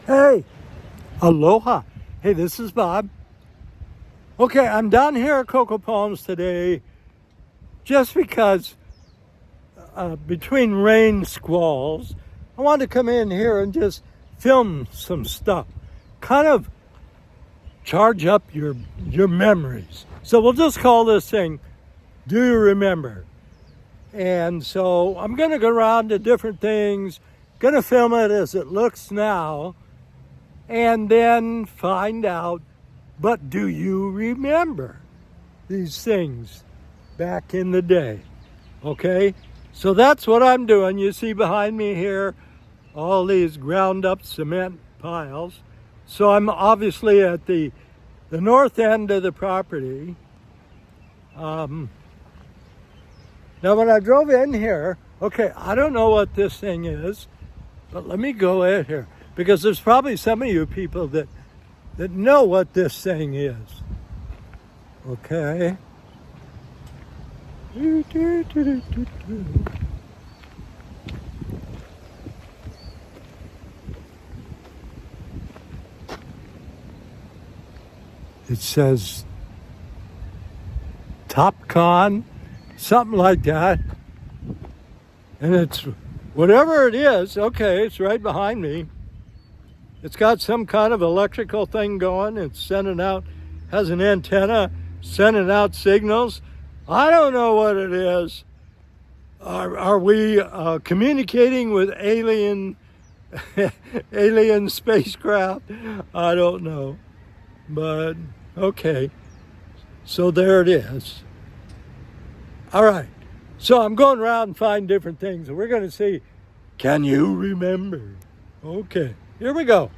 Hey, aloha. Hey, this is Bob. Okay, I'm down here at Coco Palms today just because between rain squalls, I wanted to come in here and just film some stuff. Kind of charge up your memories. So we'll just call this thing, Do You Remember? And so I'm going to go around to different things, going to film it as it looks now, and then find out, but do you remember these things back in the day? Okay, so that's what I'm doing. You see behind me here all these ground up cement piles. So I'm obviously at the north end of the property. Now when I drove in here, okay, I don't know what this thing is, but let me go in here, because there's probably some of you people that know what this thing is. Okay. It says TopCon, something like that. And it's whatever it is, okay, it's right behind me. It's got some kind of electrical thing going. It's sending out, has an antenna, sending out signals. I don't know what it is. Are we communicating with alien spacecraft? I don't know. But, okay. So there it is. All right. So I'm going around and find different things. And we're going to see, can you remember? Okay. Here we go.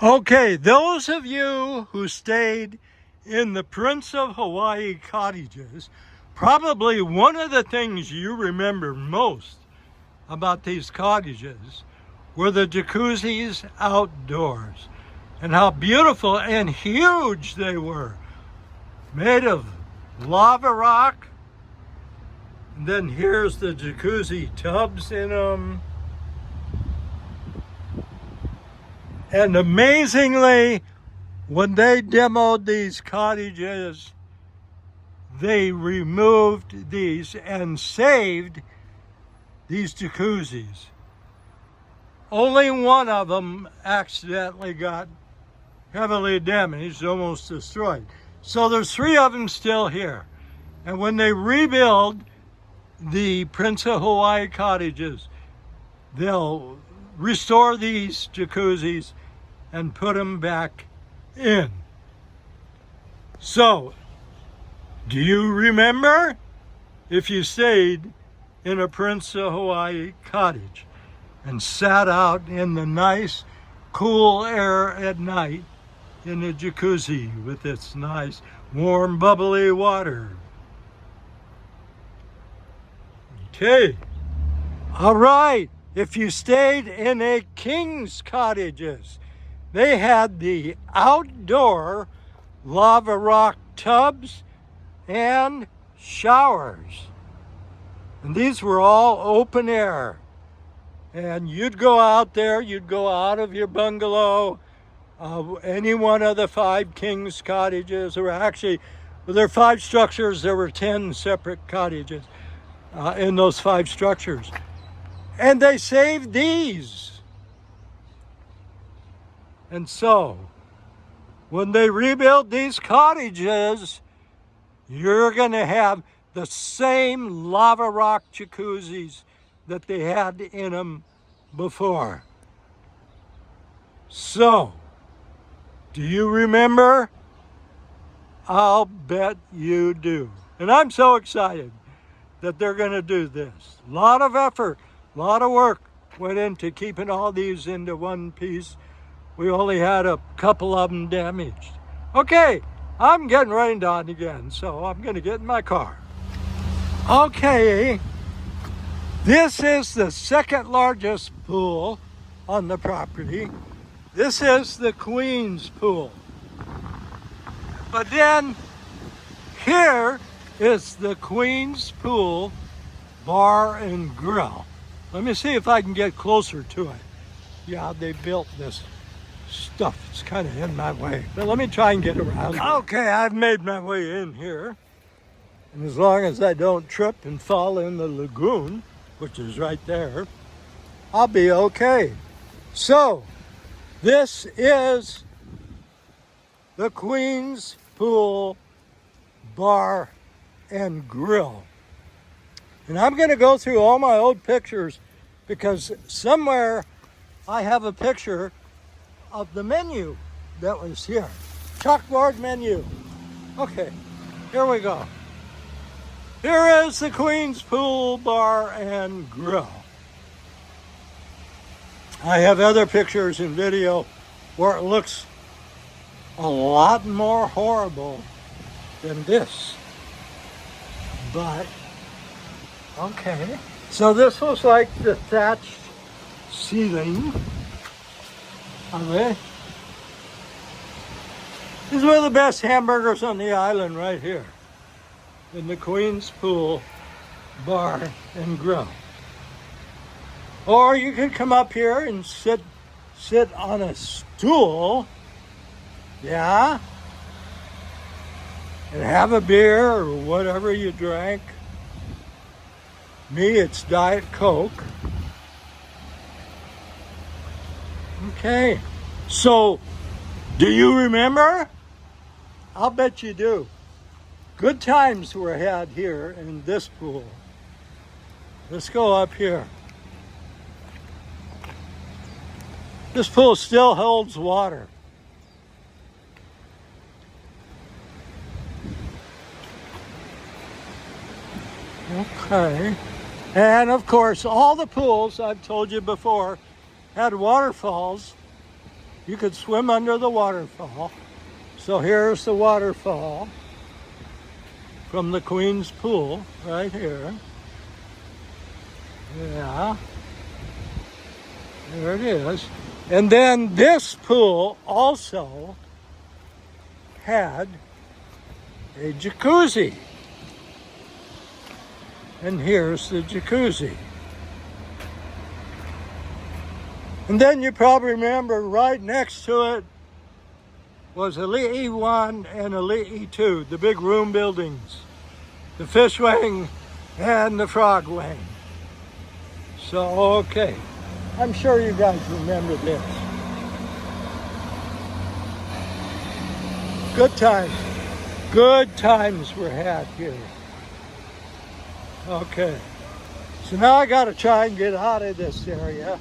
Okay, those of you who stayed in the Prince of Hawaii cottages, probably one of the things you remember most about these cottages were the jacuzzis outdoors and how beautiful and huge they were, made of lava rock. And then here's the jacuzzi tubs in them. And amazingly, when they demoed these cottages, they removed these and saved these jacuzzis. Only one of them accidentally got heavily damaged, almost destroyed. So there's 3 of them still here. And when they rebuild the Prince of Hawaii cottages, they'll restore these jacuzzis and put them back in. So, do you remember if you stayed in a Prince of Hawaii cottage and sat out in the nice, cool air at night in a jacuzzi with its nice, warm, bubbly water? Okay. All right. If you stayed in a king's cottages, they had the outdoor lava rock tubs and showers. And these were all open air. And you'd go out there, you'd go out of your bungalow, any one of the 5 king's cottages, or actually, well, there are 5 structures, there were 10 separate cottages in those 5 structures. And they saved these. And so, when they rebuild these cottages, you're going to have the same lava rock jacuzzis that they had in them before. So, do you remember? I'll bet you do. And I'm so excited that they're going to do this. A lot of effort, a lot of work went into keeping all these into one piece. We only had a couple of them damaged. Okay, I'm getting rained on again, so I'm going to get in my car. Okay, this is the 2nd largest pool on the property. This is the Queen's pool. But then here is the Queen's Pool Bar and Grill. Let me see if I can get closer to it. Yeah, they built this stuff. It's kind of in my way. But let me try and get around. Okay, I've made my way in here. And as long as I don't trip and fall in the lagoon, which is right there, I'll be okay. So, this is the Queen's Pool Bar and Grill. And I'm going to go through all my old pictures because somewhere I have a picture of the menu that was here. Chalkboard menu. Okay, here we go. Here is the Queen's Pool Bar and Grill. I have other pictures and video where it looks a lot more horrible than this. But, okay. So this was like the thatched ceiling of it. These were the best hamburgers on the island right here in the Queen's Pool Bar and Grill. Or you could come up here and sit on a stool, yeah, and have a beer or whatever you drank. Me, it's Diet Coke. Okay, so do you remember? I'll bet you do. Good times were had here in this pool. Let's go up here. This pool still holds water. Okay. And of course, all the pools, I've told you before, had waterfalls. You could swim under the waterfall. So here's the waterfall from the Queen's Pool right here. Yeah. There it is. And then this pool also had a jacuzzi. And here's the jacuzzi. And then you probably remember right next to it was Ali'i 1 and Ali'i 2, the big room buildings, the fish wing and the frog wing. So, okay. I'm sure you guys remember this. Good times. Good times were had here. Okay. So now I got to try and get out of this area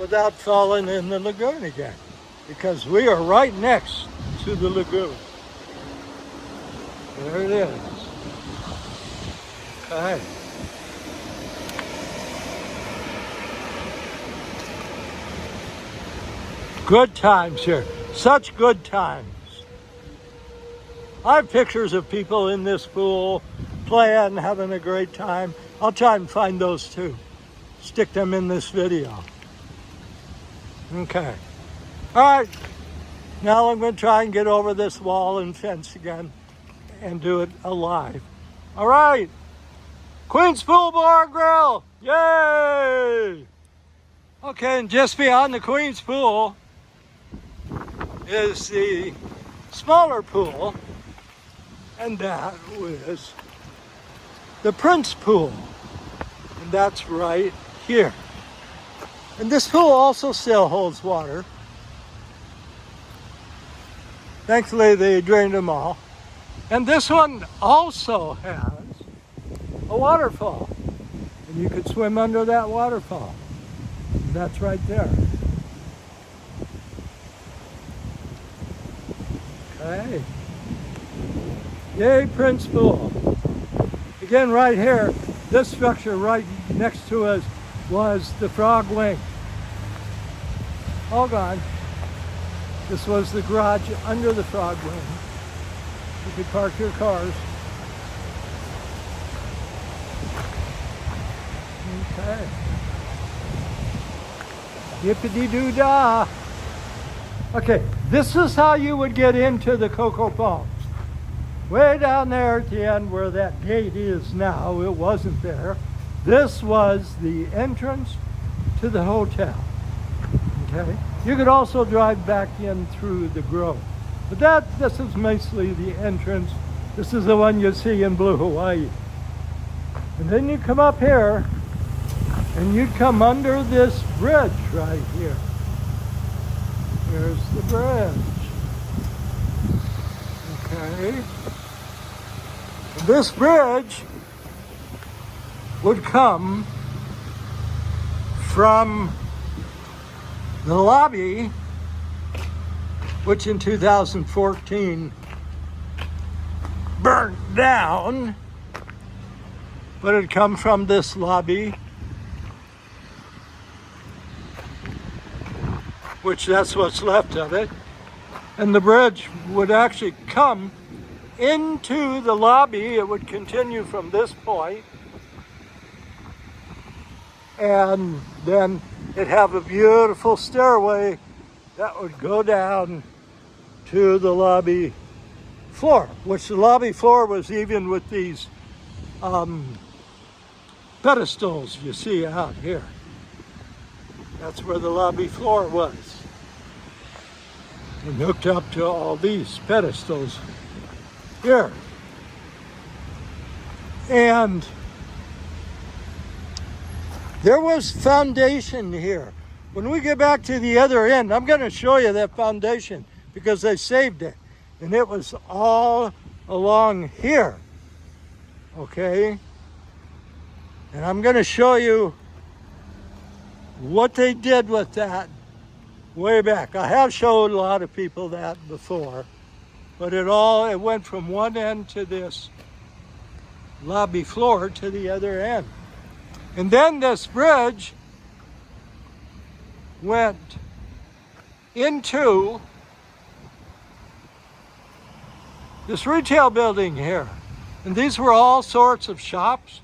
without falling in the lagoon again, because we are right next to the lagoon. There it is. Okay. Good times here. Such good times. I have pictures of people in this pool playing, having a great time. I'll try and find those too. Stick them in this video. Okay. All right. Now I'm going to try and get over this wall and fence again and do it alive. All right. Queen's Pool Bar Grill. Yay! Okay, and just beyond the Queen's Pool is the smaller pool, and that was the Prince Pool, and that's right here. And this pool also still holds water. Thankfully they drained them all. And this one also has a waterfall, and you could swim under that waterfall. And that's right there. Okay. Yay, Prince Pool. Again, right here, this structure right next to us was the frog wing. All gone. This was the garage under the frog wing. You could park your cars. Okay. Yippity-doo-dah. Okay, this is how you would get into the Coco Palms. Way down there at the end where that gate is now, it wasn't there. This was the entrance to the hotel. Okay. You could also drive back in through the grove. But this is mostly the entrance. This is the one you see in Blue Hawaii. And then you come up here, and you'd come under this bridge right here. Here's the bridge. Okay. And this bridge would come from the lobby, which in 2014 burnt down, but it come from this lobby, which that's what's left of it, and the bridge would actually come into the lobby. It would continue from this point, and then it'd have a beautiful stairway that would go down to the lobby floor, which the lobby floor was even with these pedestals you see out here. That's where the lobby floor was, and hooked up to all these pedestals here. And there was foundation here. When we get back to the other end, I'm going to show you that foundation because they saved it. And it was all along here. Okay? And I'm going to show you what they did with that way back. I have showed a lot of people that before, but it went from one end to this lobby floor to the other end. And then this bridge went into this retail building here. And these were all sorts of shops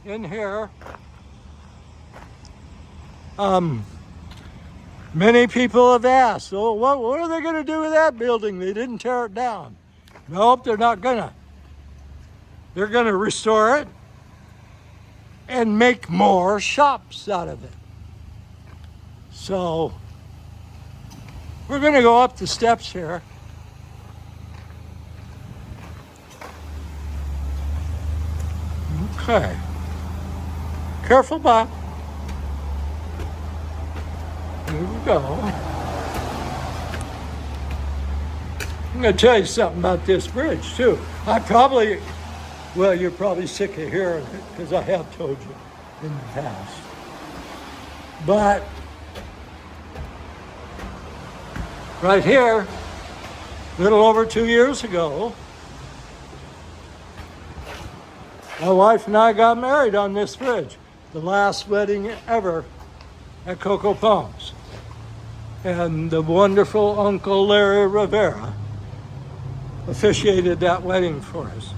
in here. Many people have asked, oh, what are they going to do with that building? They didn't tear it down. Nope, they're not gonna. They're going to restore it and make more shops out of it. So we're going to go up the steps here. Okay. Careful, Bob. Here we go. I'm going to tell you something about this bridge, too. Well, you're probably sick of hearing it because I have told you in the past. But right here, a little over 2 years ago, my wife and I got married on this bridge. The last wedding ever at Coco Palms. And the wonderful Uncle Larry Rivera officiated that wedding for us.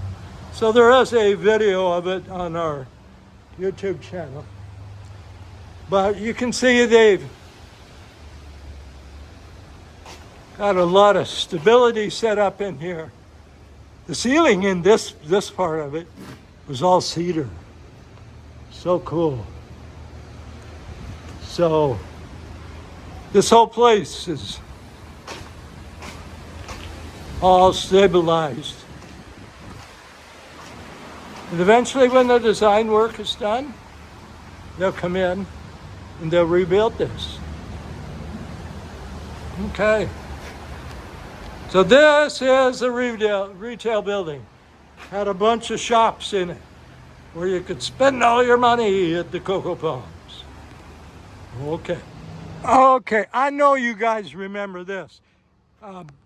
So there is a video of it on our YouTube channel. But you can see they've got a lot of stability set up in here. The ceiling in this part of it was all cedar. So cool. So this whole place is all stabilized. And eventually when the design work is done, they'll come in and they'll rebuild this. Okay. So this is a retail building. Had a bunch of shops in it where you could spend all your money at the Coco Palms. Okay. Okay, I know you guys remember this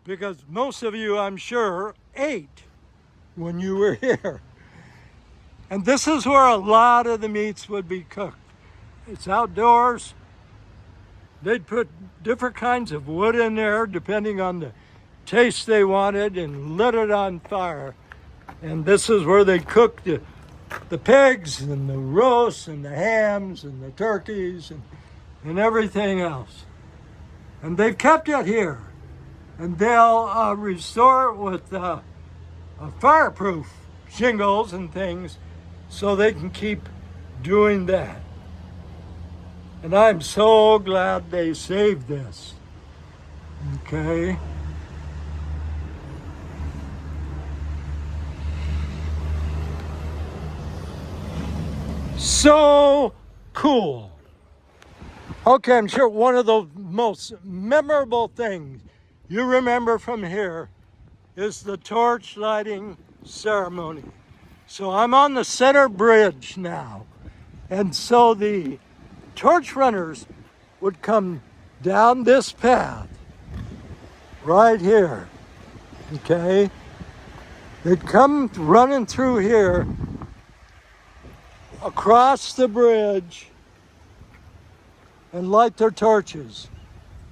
because most of you, I'm sure, ate when you were here. And this is where a lot of the meats would be cooked. It's outdoors. They'd put different kinds of wood in there depending on the taste they wanted and lit it on fire. And this is where they cooked the pigs and the roasts and the hams and the turkeys and everything else. And they've kept it here. And they'll restore it with fireproof shingles and things so they can keep doing that. And I'm so glad they saved this. Okay. So cool. Okay, I'm sure one of the most memorable things you remember from here is the torch lighting ceremony. So I'm on the center bridge now. And so the torch runners would come down this path right here. Okay? They'd come running through here across the bridge and light their torches.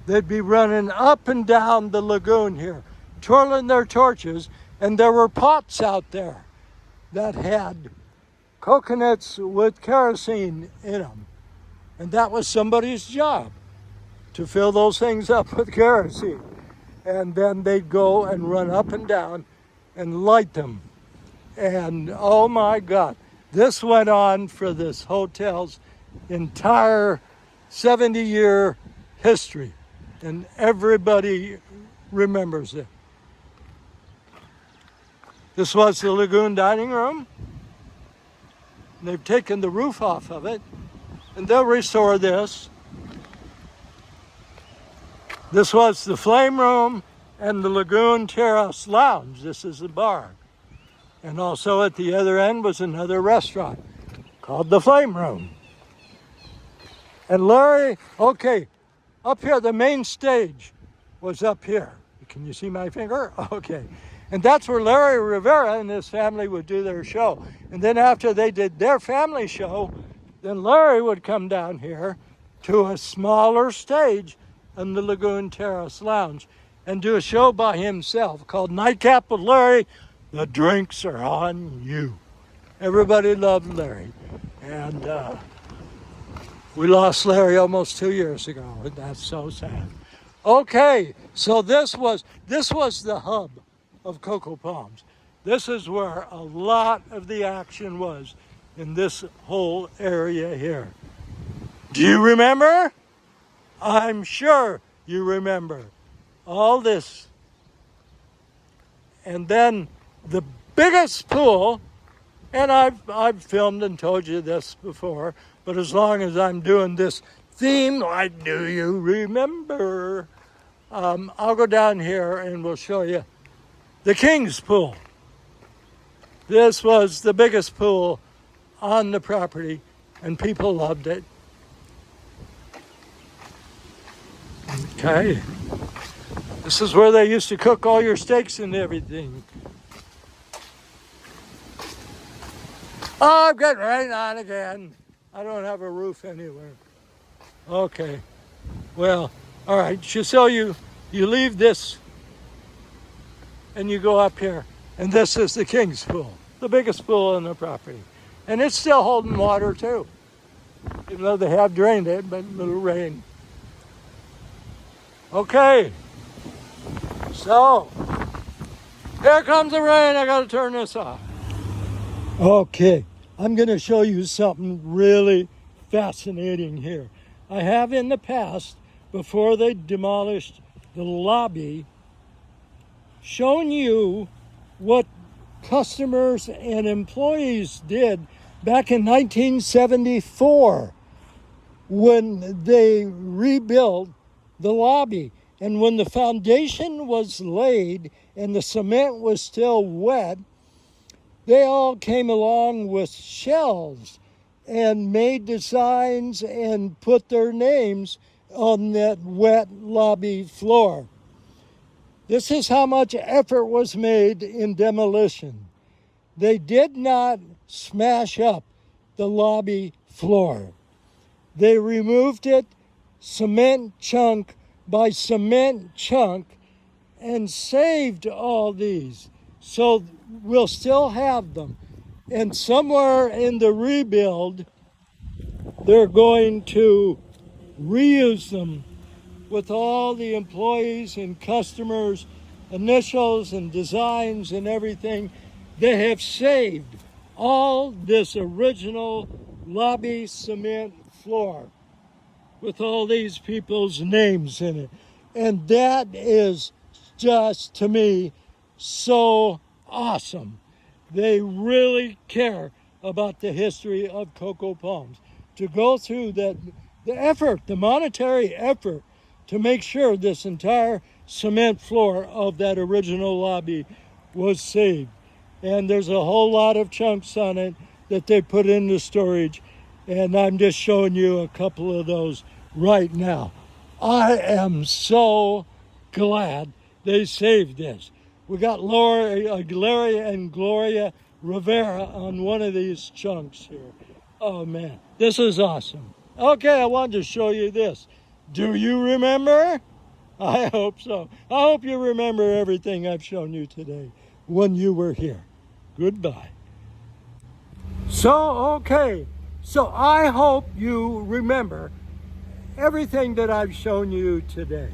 They'd be running up and down the lagoon here, twirling their torches, and there were pots out there that had coconuts with kerosene in them. And that was somebody's job, to fill those things up with kerosene. And then they'd go and run up and down and light them. And oh my God, this went on for this hotel's entire 70-year history. And everybody remembers it. This was the lagoon dining room. They've taken the roof off of it, and they'll restore this. This was the flame room and the lagoon terrace lounge. This is the bar. And also at the other end was another restaurant called the flame room. And Larry, okay, up here, the main stage was up here. Can you see my finger? Okay. And that's where Larry Rivera and his family would do their show. And then after they did their family show, then Larry would come down here to a smaller stage in the Lagoon Terrace Lounge and do a show by himself called Nightcap with Larry. The drinks are on you. Everybody loved Larry. And we lost Larry almost 2 years ago, and that's so sad. Okay, so this was the hub of Coco Palms. This is where a lot of the action was in this whole area here. Do you remember? I'm sure you remember all this. And then the biggest pool, and I've filmed and told you this before, but as long as I'm doing this theme, like, do you remember? I'll go down here and we'll show you the King's Pool. This was the biggest pool on the property, and people loved it. Okay. This is where they used to cook all your steaks and everything. Oh, I'm getting rain on again. I don't have a roof anywhere. Okay. Well, all right. So you leave this and you go up here. And this is the King's Pool, the biggest pool on the property. And it's still holding water too. Even though they have drained it, but little rain. Okay. So, here comes the rain. I gotta turn this off. Okay. I'm gonna show you something really fascinating here. I have in the past, before they demolished the lobby, shown you what customers and employees did back in 1974 when they rebuilt the lobby. And when the foundation was laid and the cement was still wet, they all came along with shells and made designs and put their names on that wet lobby floor. This is how much effort was made in demolition. They did not smash up the lobby floor. They removed it cement chunk by cement chunk and saved all these. So we'll still have them. And somewhere in the rebuild, they're going to reuse them with all the employees and customers' initials and designs and everything. They have saved all this original lobby cement floor. with all these people's names in it. And that is just, to me, so awesome. They really care about the history of Coco Palms. To go through the effort, the monetary effort, to make sure this entire cement floor of that original lobby was saved. And there's a whole lot of chunks on it that they put into storage, and I'm just showing you a couple of those right now. I am so glad they saved this. We got Larry and Gloria Rivera on one of these chunks here. Oh man, this is awesome. Okay, I wanted to show you this. Do you remember? I hope so. I hope you remember everything I've shown you today when you were here. Goodbye. So I hope you remember everything that I've shown you today,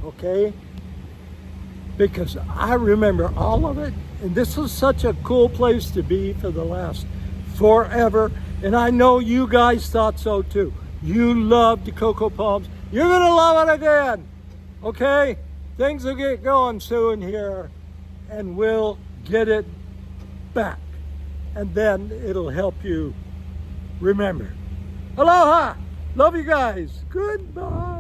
okay? Because I remember all of it, and this is such a cool place to be for the last forever, and I know you guys thought so too. You loved Coco Palms. You're gonna love it again, okay? Things will get going soon here, and we'll get it back, and then it'll help you remember. Aloha! Love you guys. Goodbye.